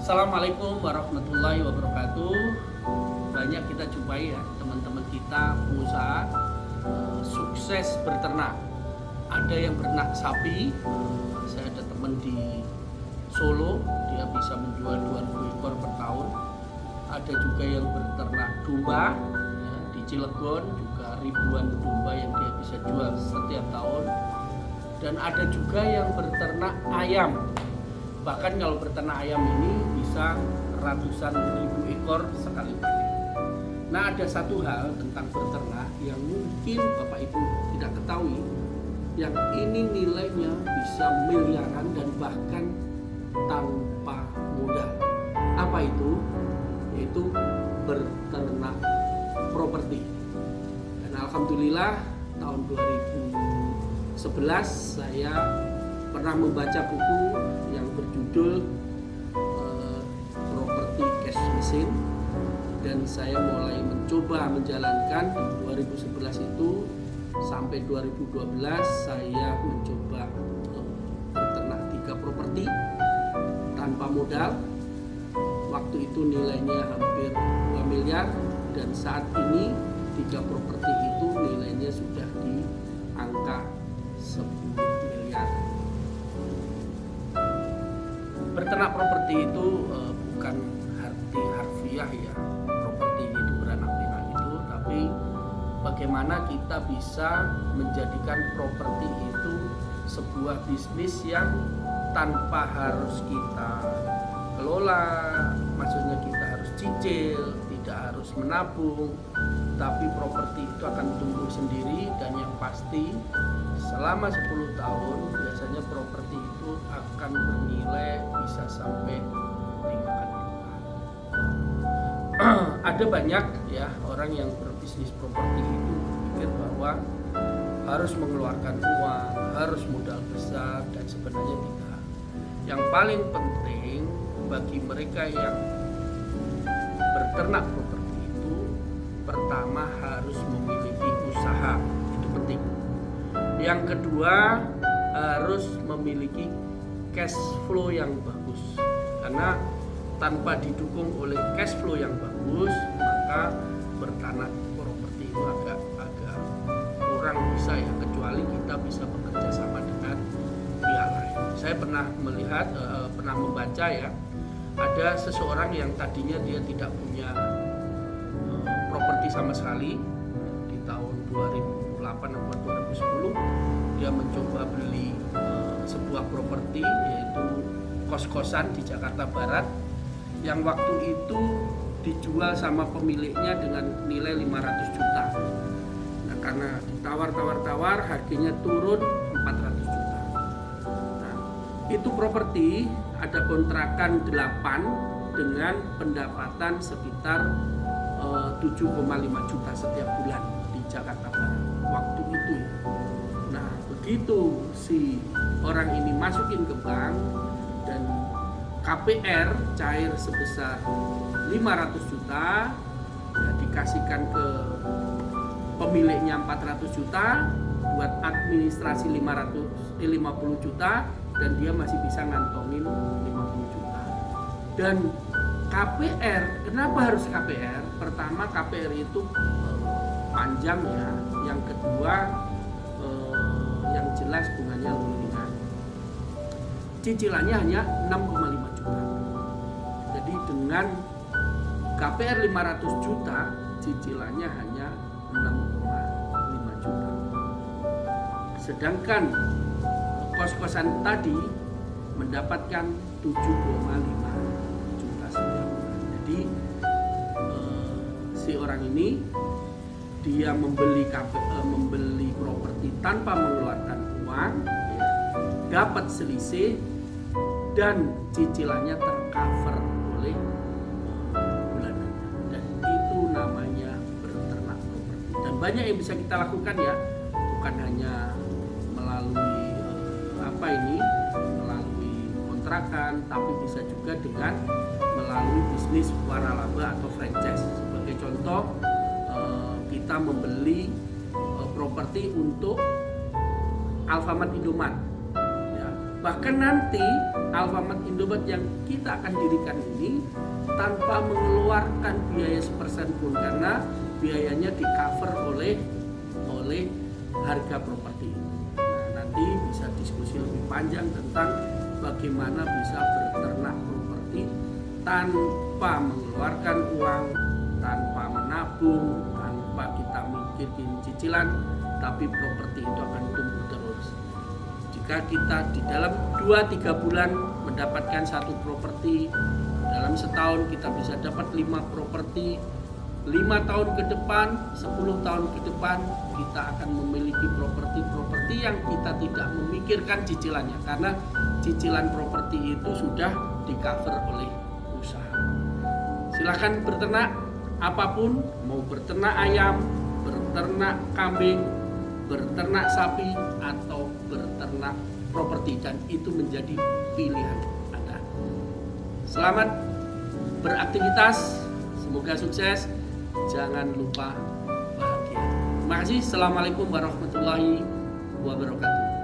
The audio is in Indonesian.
Assalamualaikum warahmatullahi wabarakatuh. Banyak kita jumpai ya teman-teman kita pengusaha sukses berternak. Ada yang beternak sapi. Saya ada teman di Solo, dia bisa menjual 2000 ekor per tahun. Ada juga yang beternak domba ya, di Cilegon juga ribuan domba yang dia bisa jual setiap tahun. Dan ada juga yang beternak ayam. Bahkan kalau beternak ayam ini bisa ratusan ribu ekor sekali panen. Nah, ada satu hal tentang beternak yang mungkin Bapak Ibu tidak ketahui, yang ini nilainya bisa miliaran dan bahkan tanpa modal. Apa itu? Yaitu beternak properti. Dan alhamdulillah tahun 2011 saya pernah membaca buku yang berjudul Property Cash Machine, dan saya mulai mencoba menjalankan di 2011 itu sampai 2012 saya mencoba beternak 3 properti tanpa modal. Waktu itu nilainya hampir 2 miliar dan saat ini 3 properti itu nilainya sudah di angka 10 miliar. Beternak properti itu bukan arti harfiah ya, properti itu beranak pinak itu, tapi bagaimana kita bisa menjadikan properti itu sebuah bisnis yang tanpa harus kita kelola, maksudnya kita harus cicil, tidak harus menabung, tapi properti itu akan tumbuh sendiri. Dan yang pasti selama 10 tahun biasanya properti itu akan bernilai bisa sampai 5 kali lipat. Ada banyak ya orang yang berbisnis properti itu berpikir bahwa harus mengeluarkan uang, harus modal besar, dan sebenarnya tidak. Yang paling penting bagi mereka yang berternak properti itu, pertama harus memiliki usaha, itu penting. Yang kedua harus memiliki cash flow yang bagus, karena tanpa didukung oleh cash flow yang bagus maka berternak properti itu agak kurang bisa ya, kecuali kita bisa bekerja sama dengan pihak lain. Saya pernah melihat, pernah membaca ya, ada seseorang yang tadinya dia tidak punya properti sama sekali. Di tahun 2008 atau 2010 dia mencoba beli sebuah properti, yaitu kos-kosan di Jakarta Barat, yang waktu itu dijual sama pemiliknya dengan nilai 500 juta. Nah, karena ditawar-tawar harganya turun 400 juta. Nah, itu properti ada kontrakan 8 dengan pendapatan sekitar 7,5 juta setiap bulan di Jakarta Barat waktu itu ya. Nah, begitu si orang ini masukin ke bank dan KPR cair sebesar 500 juta ya, dikasihkan ke pemiliknya 400 juta buat administrasi 50 juta, dan dia masih bisa ngantongin 50 juta. Dan KPR, kenapa harus KPR? Pertama, KPR itu panjang ya. Yang kedua, yang jelas bunganya lebih ringan. Cicilannya hanya 6,5 juta. Jadi dengan KPR 500 juta, cicilannya hanya 6,5 juta. Sedangkan kos-kosan tadi mendapatkan 7,5 juta setiap bulan. Jadi si orang ini dia membeli properti tanpa mengeluarkan uang ya, dapat selisih dan cicilannya tercover oleh bulanannya, dan itu namanya beternak properti. Dan banyak yang bisa kita lakukan ya, bukan hanya melalui melalui kontrakan, tapi bisa juga dengan melalui bisnis waralaba atau franchise. Sebagai contoh, kita membeli properti untuk Alfamart Indomaret ya, Bahkan nanti Alfamart Indomaret yang kita akan dirikan ini tanpa mengeluarkan biaya sepersen pun, karena biayanya di cover oleh harga properti itu. Nah, nanti bisa diskusi lebih panjang tentang bagaimana bisa berternak properti tanpa mengeluarkan uang, tanpa menabung, tanpa kita mikirin cicilan, tapi properti itu akan tumbuh terus. Jika kita di dalam 2-3 bulan mendapatkan satu properti, dalam setahun kita bisa dapat 5 properti, 5 tahun ke depan, 10 tahun ke depan kita akan memiliki properti-properti yang kita tidak memikirkan cicilannya, karena cicilan properti itu sudah di cover oleh usaha. Silakan berternak apapun, mau berternak ayam, berternak kambing, berternak sapi, atau berternak properti, dan itu menjadi pilihan Anda. Selamat beraktivitas, semoga sukses, jangan lupa bahagia. Terima kasih. Assalamualaikum warahmatullahi wabarakatuh.